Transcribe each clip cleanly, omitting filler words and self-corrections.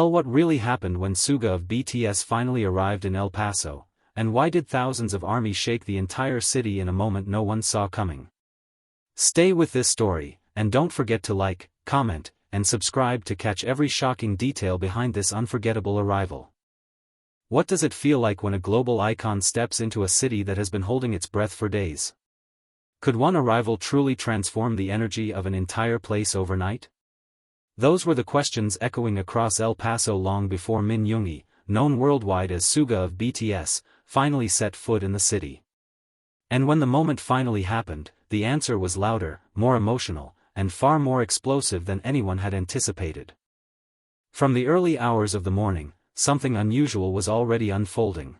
What really happened when Suga of BTS finally arrived in El Paso, and why did thousands of ARMY shake the entire city in a moment no one saw coming? Stay with this story, and don't forget to like, comment, and subscribe to catch every shocking detail behind this unforgettable arrival. What does it feel like when a global icon steps into a city that has been holding its breath for days? Could one arrival truly transform the energy of an entire place overnight? Those were the questions echoing across El Paso long before Min Yoongi, known worldwide as Suga of BTS, finally set foot in the city. And when the moment finally happened, the answer was louder, more emotional, and far more explosive than anyone had anticipated. From the early hours of the morning, something unusual was already unfolding.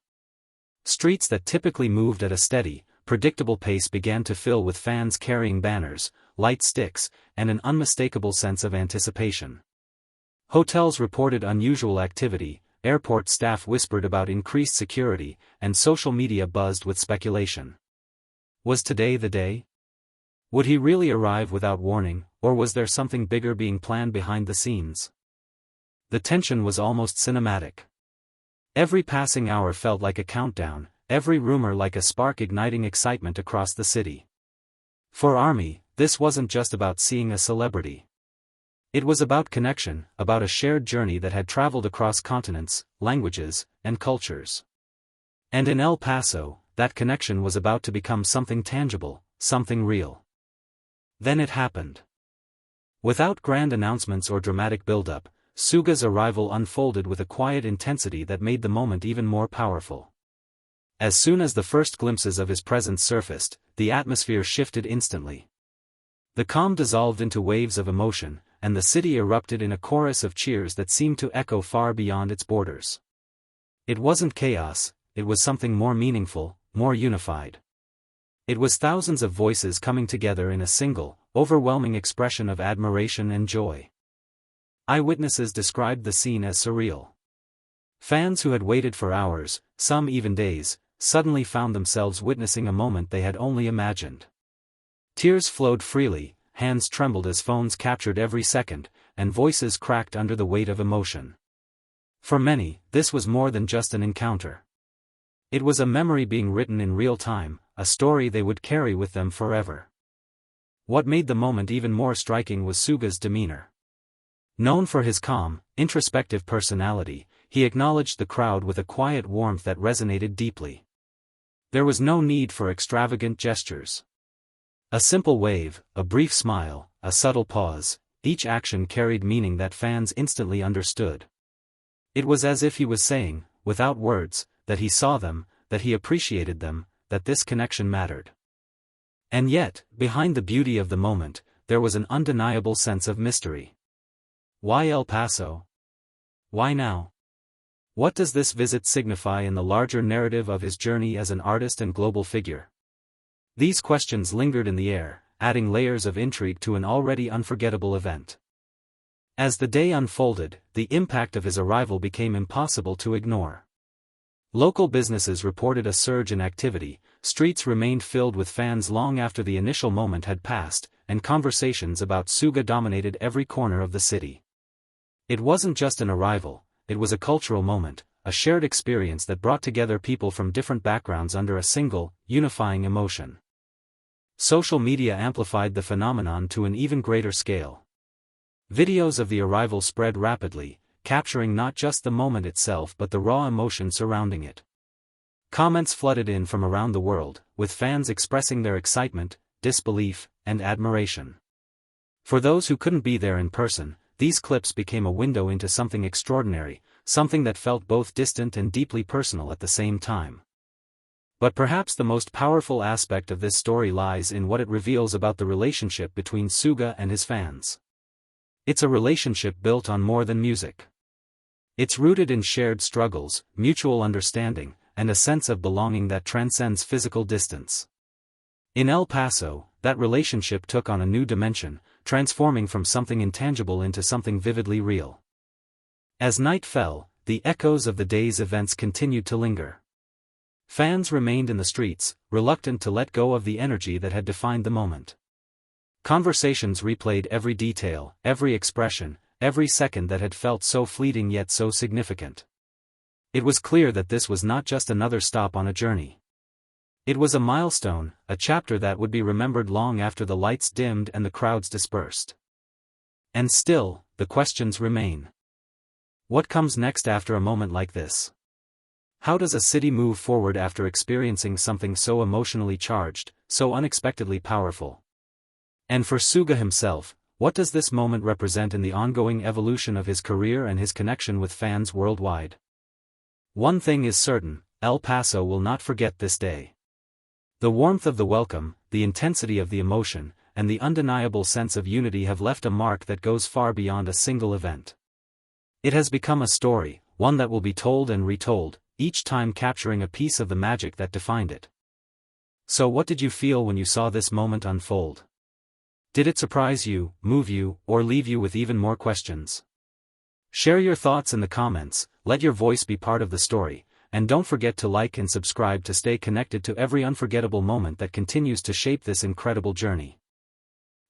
Streets that typically moved at a steady, predictable pace began to fill with fans carrying banners, light sticks, and an unmistakable sense of anticipation. Hotels reported unusual activity, airport staff whispered about increased security, and social media buzzed with speculation. Was today the day? Would he really arrive without warning, or was there something bigger being planned behind the scenes? The tension was almost cinematic. Every passing hour felt like a countdown, every rumor like a spark igniting excitement across the city. For ARMY, this wasn't just about seeing a celebrity. It was about connection, about a shared journey that had traveled across continents, languages, and cultures. And in El Paso, that connection was about to become something tangible, something real. Then it happened. Without grand announcements or dramatic build-up, Suga's arrival unfolded with a quiet intensity that made the moment even more powerful. As soon as the first glimpses of his presence surfaced, the atmosphere shifted instantly. The calm dissolved into waves of emotion, and the city erupted in a chorus of cheers that seemed to echo far beyond its borders. It wasn't chaos, it was something more meaningful, more unified. It was thousands of voices coming together in a single, overwhelming expression of admiration and joy. Eyewitnesses described the scene as surreal. Fans who had waited for hours, some even days, suddenly found themselves witnessing a moment they had only imagined. Tears flowed freely, hands trembled as phones captured every second, and voices cracked under the weight of emotion. For many, this was more than just an encounter. It was a memory being written in real time, a story they would carry with them forever. What made the moment even more striking was Suga's demeanor. Known for his calm, introspective personality, he acknowledged the crowd with a quiet warmth that resonated deeply. There was no need for extravagant gestures. A simple wave, a brief smile, a subtle pause, each action carried meaning that fans instantly understood. It was as if he was saying, without words, that he saw them, that he appreciated them, that this connection mattered. And yet, behind the beauty of the moment, there was an undeniable sense of mystery. Why El Paso? Why now? What does this visit signify in the larger narrative of his journey as an artist and global figure? These questions lingered in the air, adding layers of intrigue to an already unforgettable event. As the day unfolded, the impact of his arrival became impossible to ignore. Local businesses reported a surge in activity, streets remained filled with fans long after the initial moment had passed, and conversations about Suga dominated every corner of the city. It wasn't just an arrival, it was a cultural moment, a shared experience that brought together people from different backgrounds under a single, unifying emotion. Social media amplified the phenomenon to an even greater scale. Videos of the arrival spread rapidly, capturing not just the moment itself but the raw emotion surrounding it. Comments flooded in from around the world, with fans expressing their excitement, disbelief, and admiration. For those who couldn't be there in person, these clips became a window into something extraordinary, something that felt both distant and deeply personal at the same time. But perhaps the most powerful aspect of this story lies in what it reveals about the relationship between Suga and his fans. It's a relationship built on more than music. It's rooted in shared struggles, mutual understanding, and a sense of belonging that transcends physical distance. In El Paso, that relationship took on a new dimension, transforming from something intangible into something vividly real. As night fell, the echoes of the day's events continued to linger. Fans remained in the streets, reluctant to let go of the energy that had defined the moment. Conversations replayed every detail, every expression, every second that had felt so fleeting yet so significant. It was clear that this was not just another stop on a journey. It was a milestone, a chapter that would be remembered long after the lights dimmed and the crowds dispersed. And still, the questions remain. What comes next after a moment like this? How does a city move forward after experiencing something so emotionally charged, so unexpectedly powerful? And for Suga himself, what does this moment represent in the ongoing evolution of his career and his connection with fans worldwide? One thing is certain, El Paso will not forget this day. The warmth of the welcome, the intensity of the emotion, and the undeniable sense of unity have left a mark that goes far beyond a single event. It has become a story, one that will be told and retold, each time capturing a piece of the magic that defined it. So what did you feel when you saw this moment unfold? Did it surprise you, move you, or leave you with even more questions? Share your thoughts in the comments, let your voice be part of the story, and don't forget to like and subscribe to stay connected to every unforgettable moment that continues to shape this incredible journey.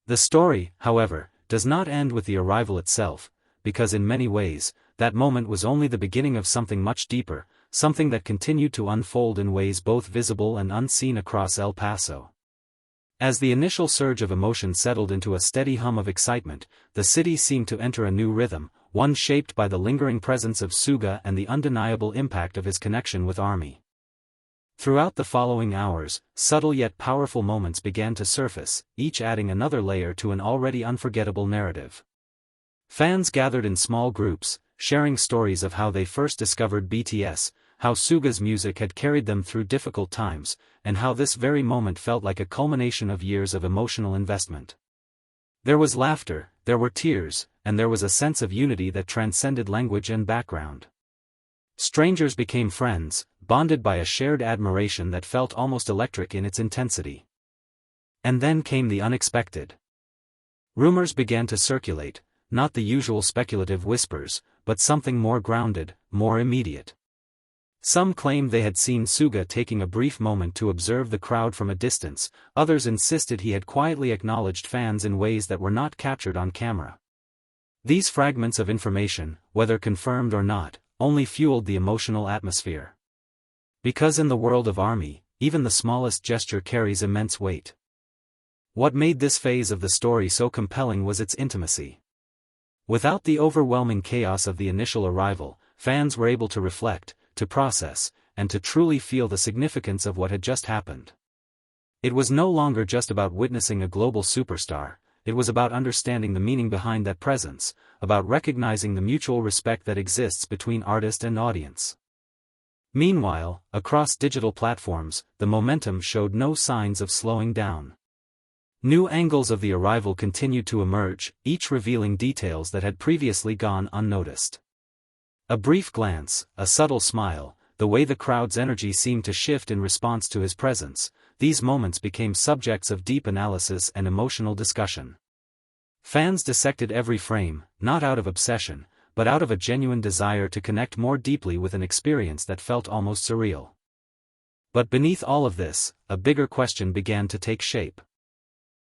The story, however, does not end with the arrival itself, because in many ways, that moment was only the beginning of something much deeper, something that continued to unfold in ways both visible and unseen across El Paso. As the initial surge of emotion settled into a steady hum of excitement, the city seemed to enter a new rhythm, one shaped by the lingering presence of Suga and the undeniable impact of his connection with ARMY. Throughout the following hours, subtle yet powerful moments began to surface, each adding another layer to an already unforgettable narrative. Fans gathered in small groups, sharing stories of how they first discovered BTS, how Suga's music had carried them through difficult times, and how this very moment felt like a culmination of years of emotional investment. There was laughter, there were tears, and there was a sense of unity that transcended language and background. Strangers became friends, bonded by a shared admiration that felt almost electric in its intensity. And then came the unexpected. Rumors began to circulate, not the usual speculative whispers, but something more grounded, more immediate. Some claimed they had seen Suga taking a brief moment to observe the crowd from a distance, others insisted he had quietly acknowledged fans in ways that were not captured on camera. These fragments of information, whether confirmed or not, only fueled the emotional atmosphere. Because in the world of ARMY, even the smallest gesture carries immense weight. What made this phase of the story so compelling was its intimacy. Without the overwhelming chaos of the initial arrival, fans were able to reflect, to process, and to truly feel the significance of what had just happened. It was no longer just about witnessing a global superstar, it was about understanding the meaning behind that presence, about recognizing the mutual respect that exists between artist and audience. Meanwhile, across digital platforms, the momentum showed no signs of slowing down. New angles of the arrival continued to emerge, each revealing details that had previously gone unnoticed. A brief glance, a subtle smile, the way the crowd's energy seemed to shift in response to his presence, these moments became subjects of deep analysis and emotional discussion. Fans dissected every frame, not out of obsession, but out of a genuine desire to connect more deeply with an experience that felt almost surreal. But beneath all of this, a bigger question began to take shape.